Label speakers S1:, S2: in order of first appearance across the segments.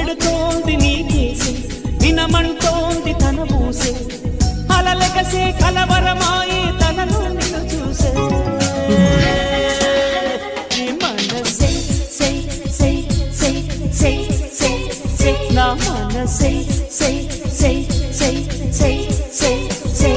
S1: పెడుతోంది నీ కేసే వినమంటోంది తన పూసే అలలెగసే కలవరమాయి తనలో నిన్ను చూసే మనసే సై సై సై సై సై సై నా మనసే సై సై సై సై సై సై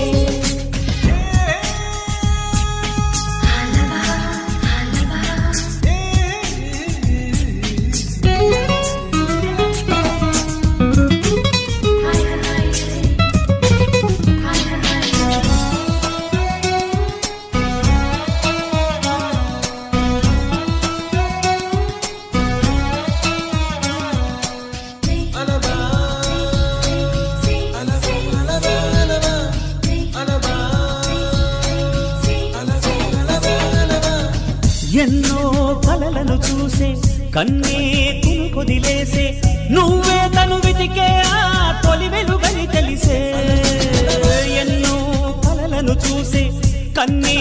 S1: ఎన్నో కలలను చూసే కన్నే కొదిలేసే నువ్వే తను వెతికే ఆ తొలి వెలుగని తెలిసే ఎన్నో కలలను చూసే కన్నే